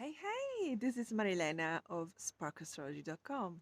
Hey, this is Marilena of sparkastrology.com.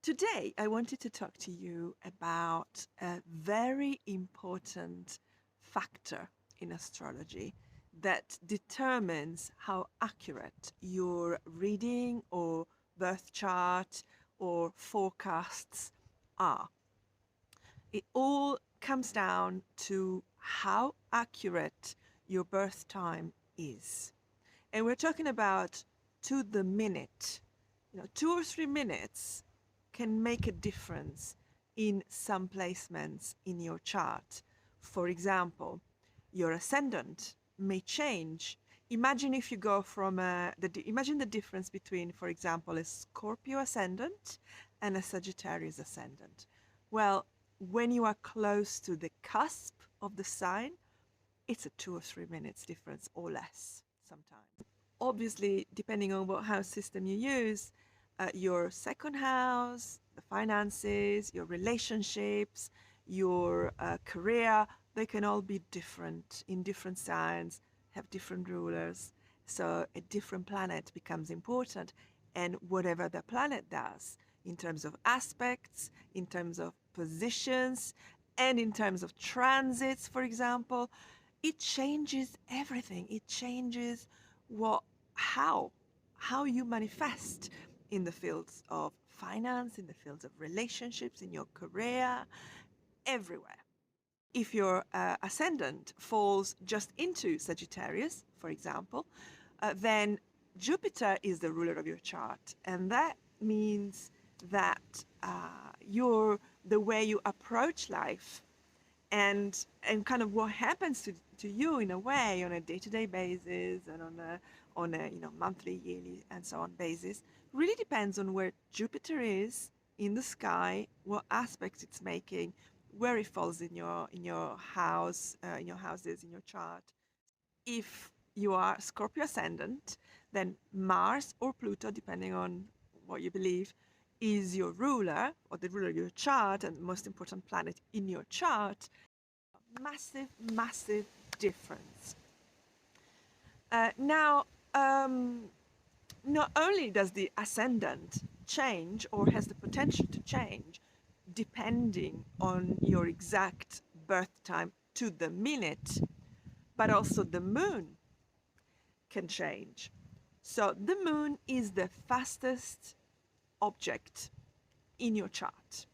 Today, I wanted to talk to you about a very important factor in astrology that determines how accurate your reading or birth chart or forecasts are. It all comes down to how accurate your birth time is. And we're talking about to the minute. 2 or 3 minutes can make a difference in some placements in your chart. For example, your ascendant may change. Imagine if you go from imagine the difference between, for example, a Scorpio ascendant and a Sagittarius ascendant. Well, when you are close to the cusp of the sign, it's a 2 or 3 minutes difference or less sometimes. Obviously, depending on what house system you use, your second house, the finances, your relationships, your career, they can all be different in different signs, have different rulers. So a different planet becomes important. And whatever the planet does in terms of aspects, in terms of positions, and in terms of transits, for example, it changes everything. It changes how you manifest in the fields of finance, in the fields of relationships, in your career, everywhere. If your ascendant falls just into Sagittarius, for example, then Jupiter is the ruler of your chart, and that means that the way you approach life and kind of what happens to you in a way on a day-to-day basis and on a monthly, yearly, and so on basis really depends on where Jupiter is in the sky, what aspects it's making, where it falls in your house, in your houses, in your chart. If you are Scorpio ascendant, then Mars or Pluto, depending on what you believe, is your ruler or the ruler of your chart and the most important planet in your chart. Massive difference. Now, not only does the ascendant change or has the potential to change depending on your exact birth time to the minute, but also the moon can change. So the moon is the fastest object in your chart.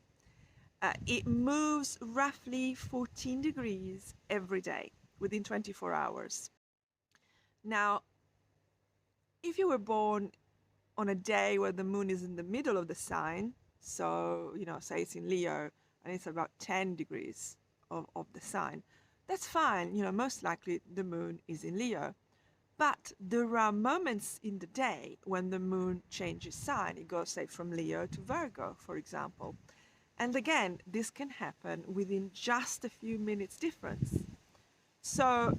It moves roughly 14 degrees every day within 24 hours. Now, if you were born on a day where the moon is in the middle of the sign, so, say it's in Leo and it's about 10 degrees of the sign, that's fine. Most likely the moon is in Leo. But there are moments in the day when the moon changes sign. It goes, say, from Leo to Virgo, for example. And again, this can happen within just a few minutes difference. So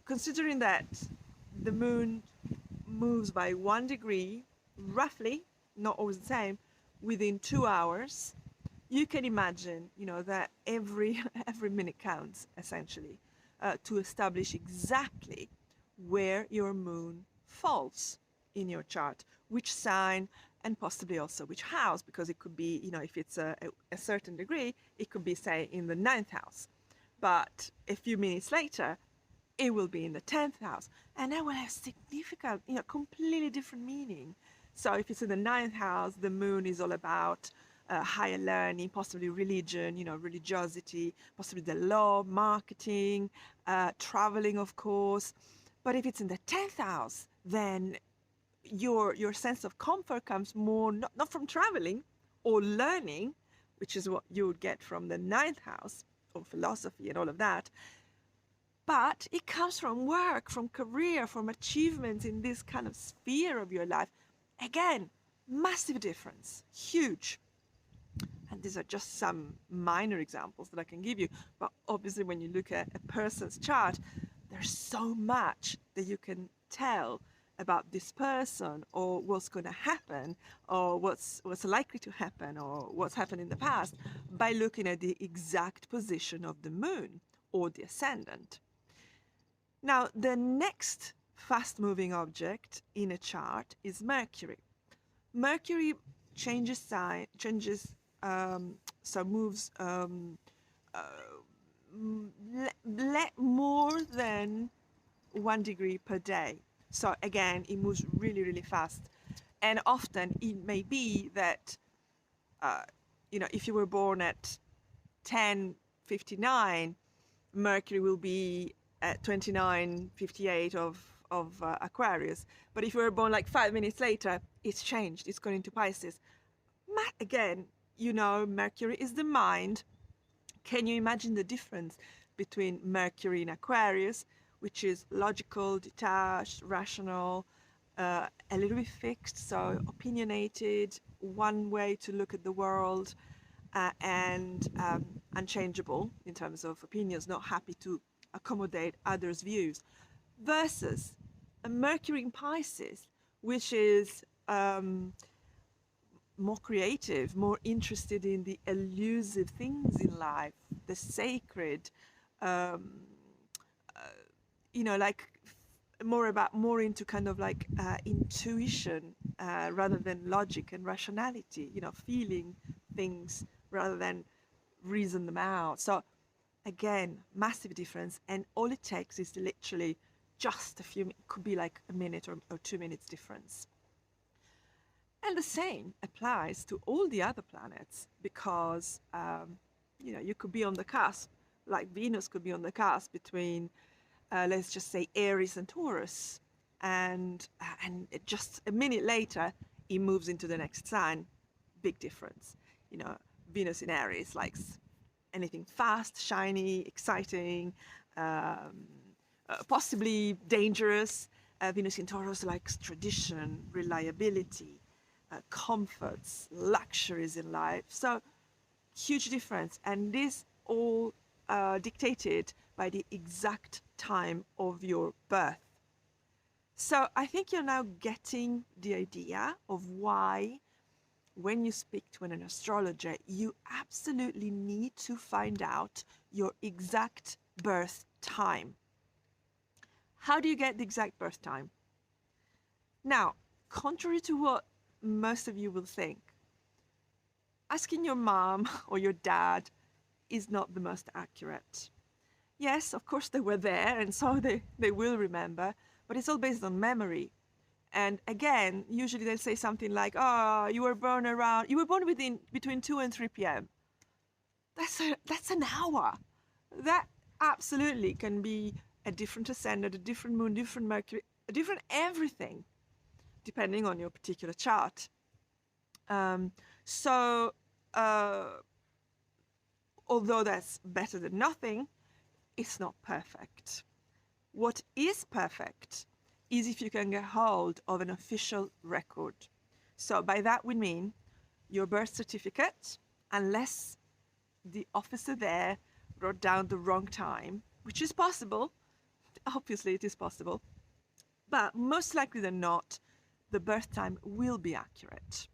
considering that the moon moves by 1 degree, roughly, not always the same, within 2 hours, you can imagine, that every minute counts, essentially, to establish exactly where your moon falls in your chart, which sign, and possibly also which house, because it could be, if it's a certain degree, it could be, say, in the 9th house. But a few minutes later, it will be in the 10th house. And that will have significant, completely different meaning. So if it's in the 9th house, the moon is all about higher learning, possibly religion, religiosity, possibly the law, marketing, traveling, of course. But if it's in the 10th house, then your sense of comfort comes more not from traveling or learning, which is what you would get from the 9th house, or philosophy and all of that, but it comes from work, from career, from achievements in this kind of sphere of your life. Again, massive difference, huge. And these are just some minor examples that I can give you, but obviously when you look at a person's chart, there's so much that you can tell about this person, or what's going to happen, or what's likely to happen, or what's happened in the past, by looking at the exact position of the moon or the ascendant. Now, the next fast-moving object in a chart is Mercury. Mercury changes sign, changes, so moves more than 1 degree per day. So again, it moves really, really fast. And often it may be that, if you were born at 10:59, Mercury will be at 29:58 of Aquarius. But if you were born like 5 minutes later, it's changed. It's gone into Pisces. Again, Mercury is the mind. Can you imagine the difference between Mercury in Aquarius, which is logical, detached, rational, a little bit fixed, so opinionated, one way to look at the world, and unchangeable in terms of opinions, not happy to accommodate others' views, versus a Mercury in Pisces, which is more creative, more interested in the elusive things in life, the sacred, like more into kind of like intuition rather than logic and rationality, feeling things rather than reason them out. So again, massive difference. And all it takes is literally just a few, it could be like a minute or 2 minutes difference. And the same applies to all the other planets, because you could be on the cusp, like Venus could be on the cusp between let's just say Aries and Taurus, and just a minute later it moves into the next sign. Big difference. Venus in Aries likes anything fast, shiny, exciting, possibly dangerous. Venus in Taurus likes tradition, reliability, comforts, luxuries in life. So huge difference, and this all dictated by the exact time of your birth. So I think you're now getting the idea of why, when you speak to an astrologer, you absolutely need to find out your exact birth time. How do you get the exact birth time? Now, contrary to what most of you will think, asking your mom or your dad is not the most accurate. Yes, of course they were there, and so they will remember, but it's all based on memory. And again, usually they'll say something like, "Oh, you were born between 2 and 3 p.m." That's an hour. That absolutely can be a different ascendant, a different moon, different Mercury, a different everything, depending on your particular chart. Although that's better than nothing, it's not perfect. What is perfect is if you can get hold of an official record. So by that we mean your birth certificate, unless the officer there wrote down the wrong time, which is possible. Obviously it is possible, but most likely than not, the birth time will be accurate.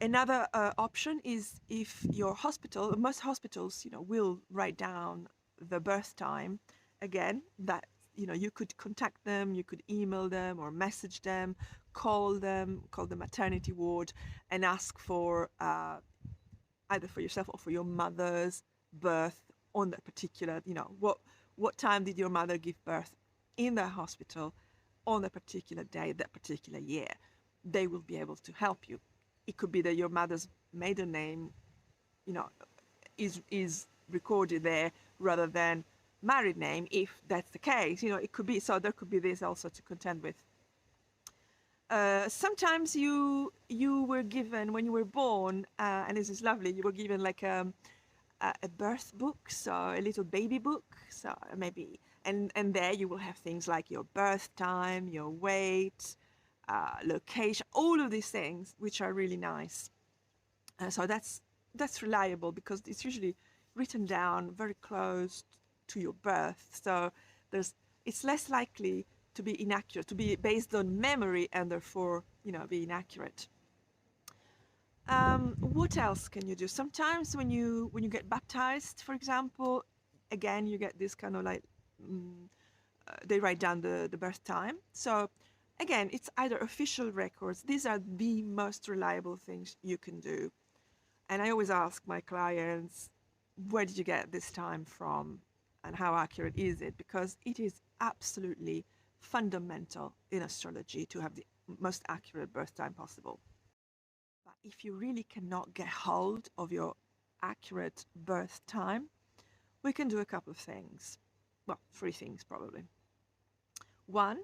Another option is if your hospital, most hospitals, will write down the birth time. Again, that you could contact them, you could email them or message them, call the maternity ward, and ask for either for yourself or for your mother's birth on that particular, what time did your mother give birth in the hospital on that particular day, that particular year. They will be able to help you. It could be that your mother's maiden name, is recorded there rather than married name. If that's the case, it could be. So there could be this also to contend with. Sometimes you were given, when you were born, and this is lovely, you were given like a birth book, so a little baby book. So maybe, and there you will have things like your birth time, your weight, location, all of these things, which are really nice. So that's reliable, because it's usually written down very close to your birth. So it's less likely to be inaccurate, to be based on memory, and therefore, be inaccurate. What else can you do? Sometimes when you get baptized, for example, again, you get this kind of like they write down the birth time. So again, it's either official records. These are the most reliable things you can do. And I always ask my clients, where did you get this time from and how accurate is it? Because it is absolutely fundamental in astrology to have the most accurate birth time possible. But if you really cannot get hold of your accurate birth time, we can do a couple of things. Well, three things probably. One,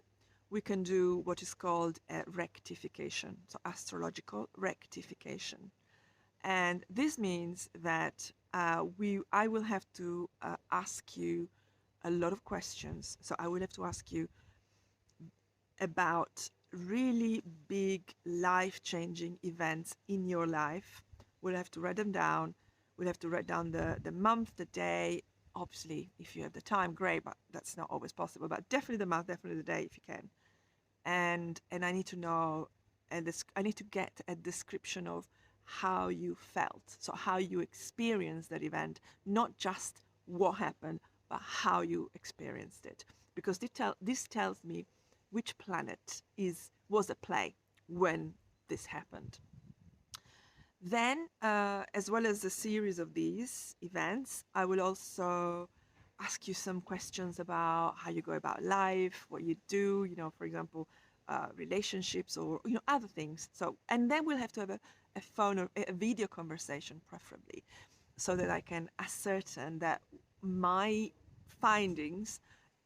we can do what is called a rectification, so astrological rectification. And this means that I will have to ask you a lot of questions. So I will have to ask you about really big life-changing events in your life. We'll have to write them down. We'll have to write down the month, the day. Obviously, if you have the time, great, but that's not always possible. But definitely the month, definitely the day if you can. And I need to know, and I need to get a description of how you felt, so how you experienced that event, not just what happened, but how you experienced it, because this tells me which planet was at play when this happened. Then, as well as a series of these events, I will also ask you some questions about how you go about life, what you do, for example, relationships or, other things. So, and then we'll have to have a phone or a video conversation, preferably, so that I can ascertain that my findings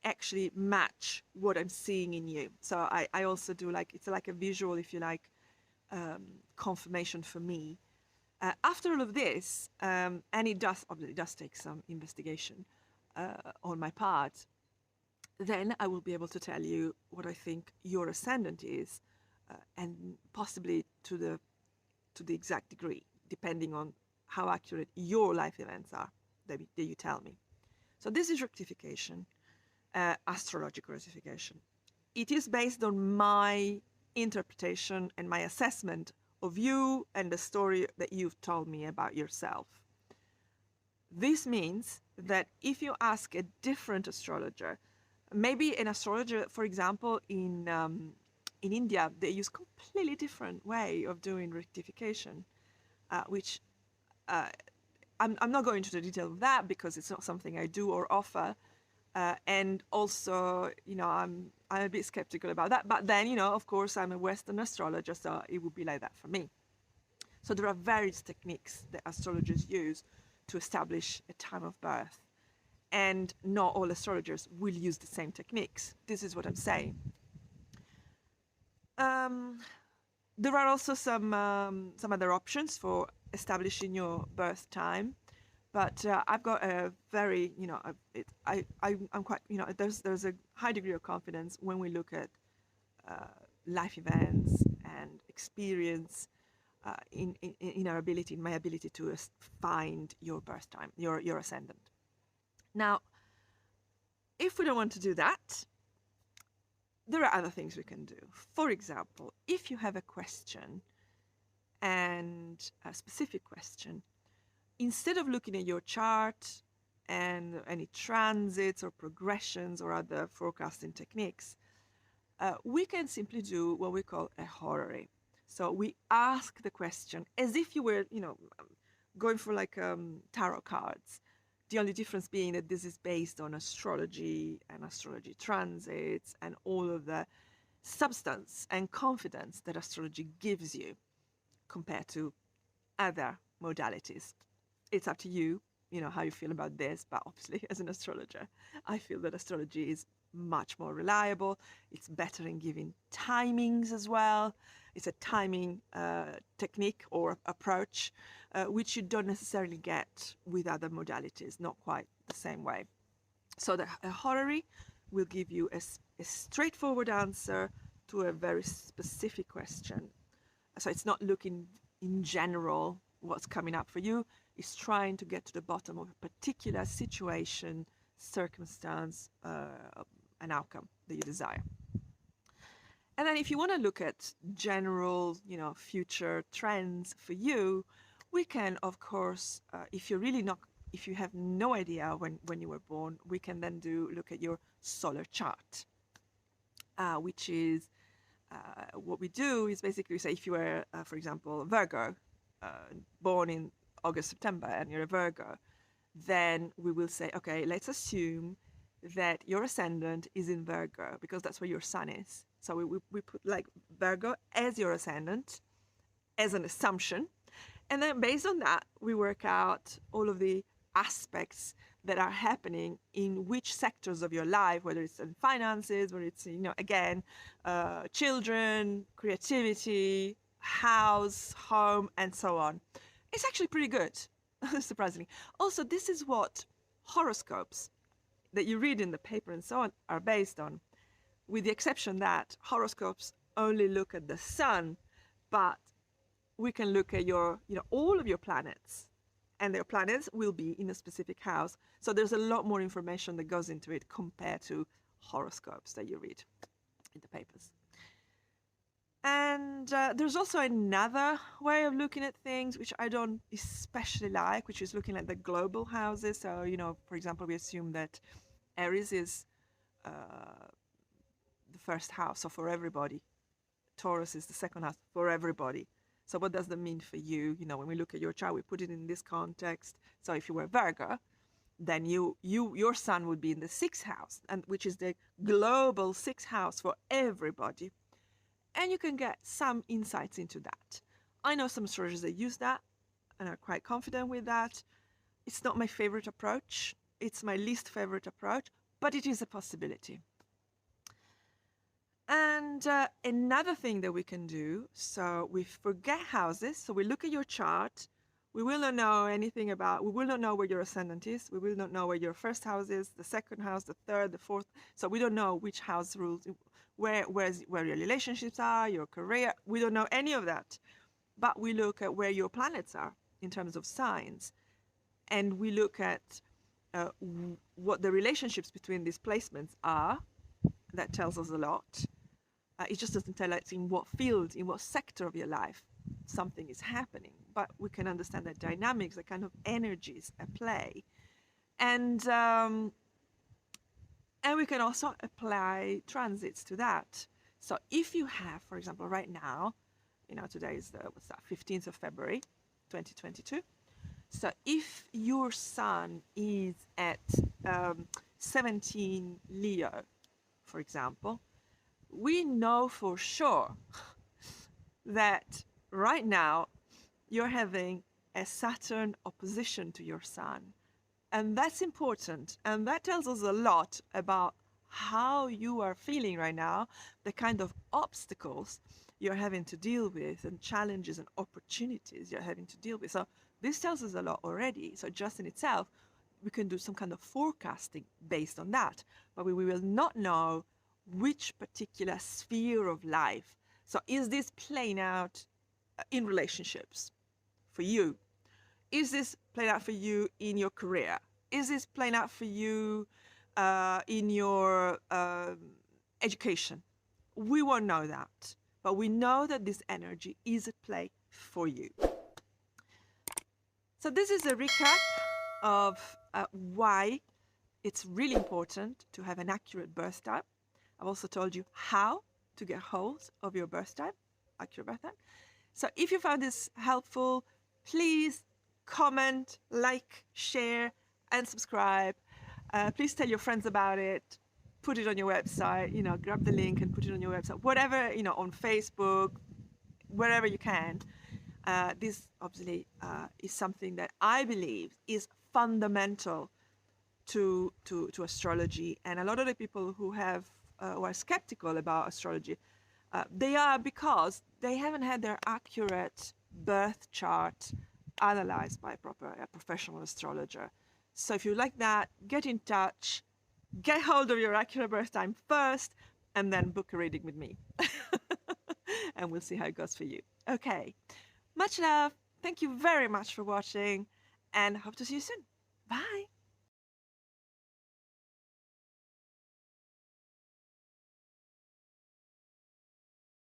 actually match what I'm seeing in you. So I also do it's like a visual, if you like, confirmation for me. After all of this, and it does take some investigation on my part, then I will be able to tell you what I think your ascendant is, and possibly to the exact degree, depending on how accurate your life events are that you tell me. So this is rectification, astrological rectification. It is based on my interpretation and my assessment of you and the story that you've told me about yourself. This means that if you ask a different astrologer, maybe an astrologer, for example, in India, they use completely different way of doing rectification, which I'm not going into the detail of that because it's not something I do or offer. And also, I'm a bit skeptical about that. But then, of course, I'm a Western astrologer, so it would be like that for me. So there are various techniques that astrologers use to establish a time of birth. And not all astrologers will use the same techniques. This is what I'm saying. There are also some other options for establishing your birth time. But I've got a very, I'm quite, there's a high degree of confidence when we look at life events and experience in my ability to find your birth time, your ascendant. Now, if we don't want to do that, there are other things we can do. For example, if you have a question, and a specific question, instead of looking at your chart and any transits or progressions or other forecasting techniques, we can simply do what we call a horary. So we ask the question as if you were, going for tarot cards. The only difference being that this is based on astrology and astrology transits and all of the substance and confidence that astrology gives you compared to other modalities. It's up to you, how you feel about this, but obviously as an astrologer, I feel that astrology is much more reliable. It's better in giving timings as well. It's a timing technique or approach, which you don't necessarily get with other modalities, not quite the same way. So the horary will give you a straightforward answer to a very specific question. So it's not looking in general what's coming up for you. It's trying to get to the bottom of a particular situation, circumstance, an outcome that you desire. And then if you want to look at general, future trends for you, we can, of course, if you're really not if you have no idea when you were born, we can then look at your solar chart, which is what we do is basically say if you were, for example, Virgo, born in August, September, and you're a Virgo, then we will say, okay, let's assume that your ascendant is in Virgo because that's where your sun is. So we put like Virgo as your ascendant as an assumption. And then based on that, we work out all of the aspects that are happening in which sectors of your life, whether it's in finances, whether it's, again, children, creativity, house, home, and so on. It's actually pretty good, surprisingly. Also, this is what horoscopes that you read in the paper and so on are based on, with the exception that horoscopes only look at the sun, but we can look at all of your planets, and their planets will be in a specific house. So there's a lot more information that goes into it compared to horoscopes that you read in the papers. And there's also another way of looking at things, which I don't especially like, which is looking at the global houses. So, for example, we assume that Aries is the first house, so for everybody. Taurus is the second house for everybody. So what does that mean for you? When we look at your chart, we put it in this context. So if you were Virgo, then your sun would be in the 6th house, and which is the global 6th house for everybody. And you can get some insights into that. I know some astrologers that use that and are quite confident with that. It's not my favorite approach. It's my least favorite approach, but it is a possibility. And another thing that we can do, so we forget houses. So we look at your chart. We will not know anything we will not know where your ascendant is. We will not know where your first house is, the second house, the third, the fourth. So we don't know which house rules, where your relationships are, your career. We don't know any of that. But we look at where your planets are in terms of signs. And we look at what the relationships between these placements are. That tells us a lot. It just doesn't tell us in what field, in what sector of your life something is happening. But we can understand the dynamics, the kind of energies at play. And we can also apply transits to that. So if you have, for example, right now, today is 15th of February, 2022. So if your sun is at 17 Leo, for example, we know for sure that right now you're having a Saturn opposition to your sun. And that's important. And that tells us a lot about how you are feeling right now, the kind of obstacles you're having to deal with, and challenges and opportunities you're having to deal with. So this tells us a lot already. So just in itself, we can do some kind of forecasting based on that. But we will not know which particular sphere of life. So is this playing out in relationships for you? Is this playing out for you in your career? Is this playing out for you in your education? We won't know that, but we know that this energy is at play for you. So this is a recap of why it's really important to have an accurate birth time. I've also told you how to get hold of your birth time, accurate birth time. So if you found this helpful, please comment, like, share, and subscribe. Please tell your friends about it. Put it on your website, grab the link and put it on your website. Whatever, on Facebook, wherever you can. This obviously is something that I believe is fundamental to astrology. And a lot of the people who are skeptical about astrology, they are because they haven't had their accurate birth chart analyzed by a professional astrologer. So if you like that, get in touch, get hold of your accurate birth time first, and then book a reading with me. And we'll see how it goes for you. Okay, much love. Thank you very much for watching, and hope to see you soon. Bye.